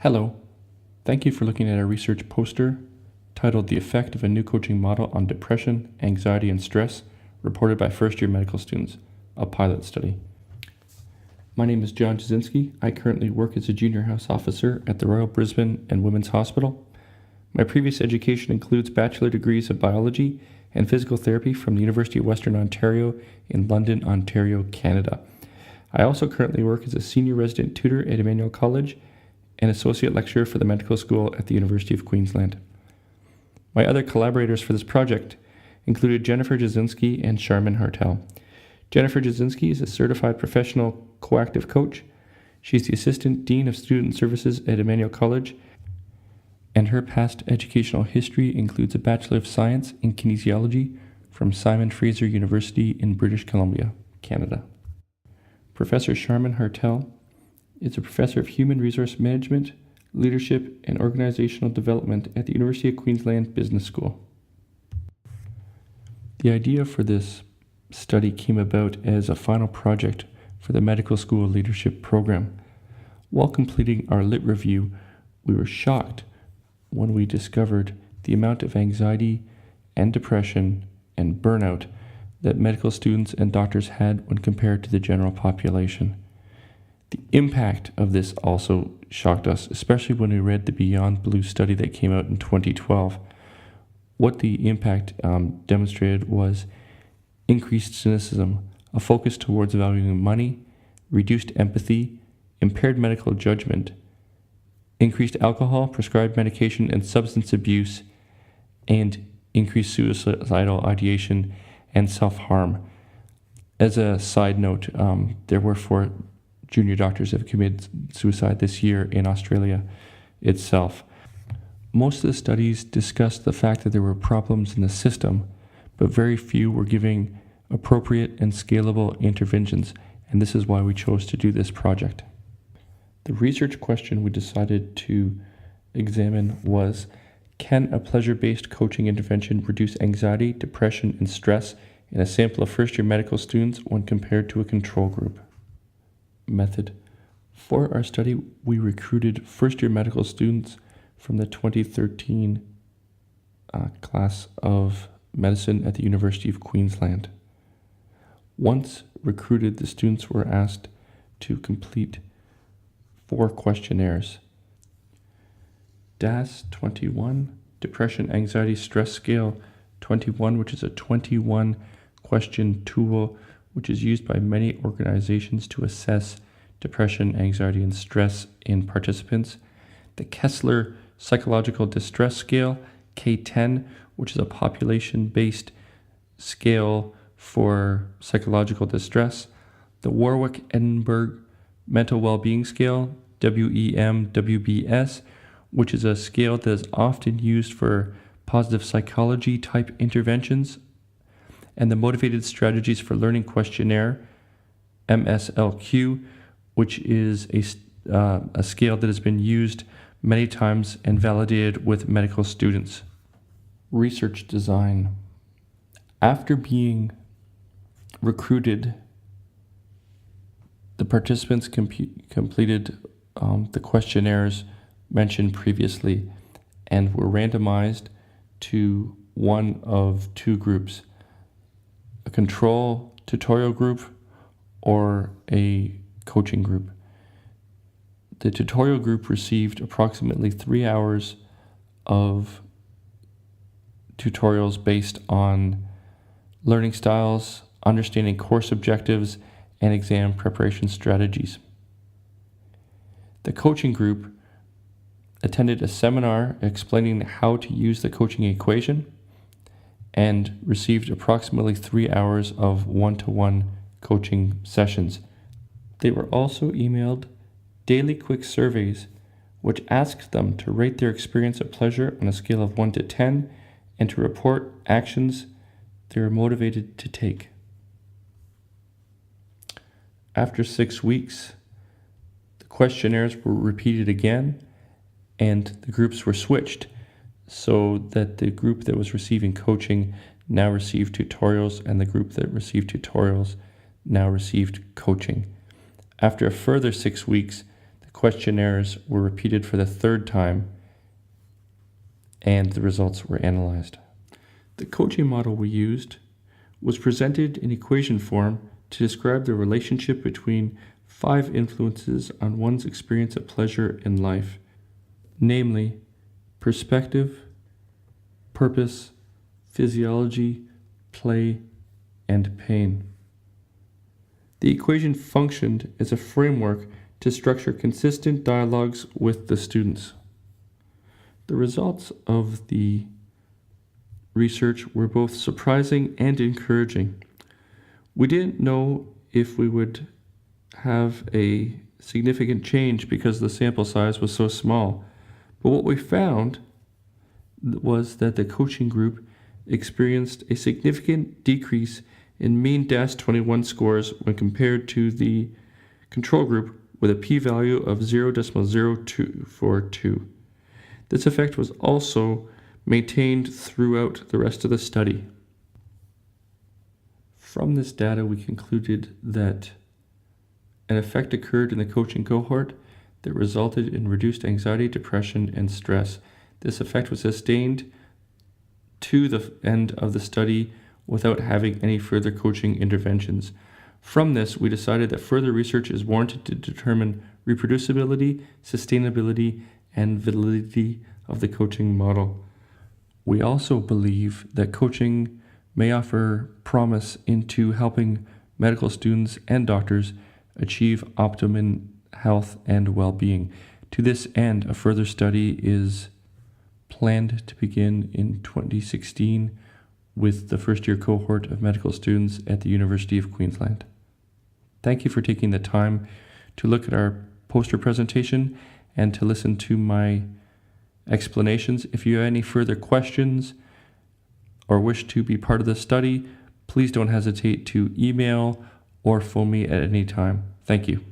Hello. Thank you for looking at our research poster titled The Effect of a New Coaching Model on Depression, Anxiety, and Stress, reported by first-year medical students, a pilot study. My name is John Jasinski. I currently work as a junior house officer at the Royal Brisbane and Women's Hospital. My previous education includes bachelor degrees of biology and physical therapy from the University of Western Ontario in London, Ontario, Canada. I also currently work as a senior resident tutor at Emmanuel College and associate lecturer for the medical school at the University of Queensland. My other collaborators for this project included Jennifer Jasinski and Charmin Hartel. Jennifer Jasinski is a certified professional coactive coach. She's the Assistant Dean of Student Services at Emmanuel College, and her past educational history includes a Bachelor of Science in Kinesiology from Simon Fraser University in British Columbia, Canada. Professor Charmin Hartel is a professor of human resource management, leadership, and organizational development at the University of Queensland Business School. The idea for this study came about as a final project for the medical school leadership program. While completing our lit review, we were shocked when we discovered the amount of anxiety and depression and burnout that medical students and doctors had when compared to the general population. The impact of this also shocked us, especially when we read the Beyond Blue study that came out in 2012. What the impact demonstrated was increased cynicism, a focus towards valuing money, reduced empathy, impaired medical judgment, increased alcohol, prescribed medication, and substance abuse, and increased suicidal ideation and self-harm. As a side note, there were 4 junior doctors have committed suicide this year in Australia itself. Most of the studies discussed the fact that there were problems in the system, but very few were giving appropriate and scalable interventions, and this is why we chose to do this project. The research question we decided to examine was, can a pleasure-based coaching intervention reduce anxiety, depression, and stress in a sample of first-year medical students when compared to a control group? Method. For our study, we recruited first-year medical students from the 2013 class of medicine at the University of Queensland. Once recruited, the students were asked to complete 4 questionnaires. DAS 21, Depression, Anxiety, Stress Scale 21, which is a 21 question tool which is used by many organizations to assess depression, anxiety, and stress in participants. The Kessler Psychological Distress Scale, K10, which is a population-based scale for psychological distress. The Warwick-Edinburgh Mental Wellbeing Scale, WEM-WBS, which is a scale that is often used for positive psychology type interventions. And the Motivated Strategies for Learning Questionnaire, MSLQ, which is a scale that has been used many times and validated with medical students. Research design. After being recruited, the participants completed the questionnaires mentioned previously and were randomized to one of 2 groups: a control tutorial group or a coaching group. The tutorial group received approximately 3 hours of tutorials based on learning styles, understanding course objectives, and exam preparation strategies. The coaching group attended a seminar explaining how to use the coaching equation and received approximately 3 hours of one-to-one coaching sessions. They were also emailed daily quick surveys which asked them to rate their experience of pleasure on a scale of 1 to 10 and to report actions they were motivated to take. After 6 weeks, the questionnaires were repeated again and the groups were switched so that the group that was receiving coaching now received tutorials and the group that received tutorials now received coaching. After a further 6 weeks, the questionnaires were repeated for the third time, and the results were analyzed. The coaching model we used was presented in equation form to describe the relationship between 5 influences on one's experience of pleasure in life, namely perspective, purpose, physiology, play, and pain. The equation functioned as a framework to structure consistent dialogues with the students. The results of the research were both surprising and encouraging. We didn't know if we would have a significant change because the sample size was so small, but what we found was that the coaching group experienced a significant decrease in mean DAS-21 scores when compared to the control group with a p-value of 0.0242. This effect was also maintained throughout the rest of the study. From this data, we concluded that an effect occurred in the coaching cohort that resulted in reduced anxiety, depression, and stress. This effect was sustained to the end of the study without having any further coaching interventions. From this, we decided that further research is warranted to determine reproducibility, sustainability, and validity of the coaching model. We also believe that coaching may offer promise into helping medical students and doctors achieve optimum health and well-being. To this end, a further study is planned to begin in 2016 with the first-year cohort of medical students at the University of Queensland. Thank you for taking the time to look at our poster presentation and to listen to my explanations. If you have any further questions or wish to be part of the study, please don't hesitate to email or phone me at any time. Thank you.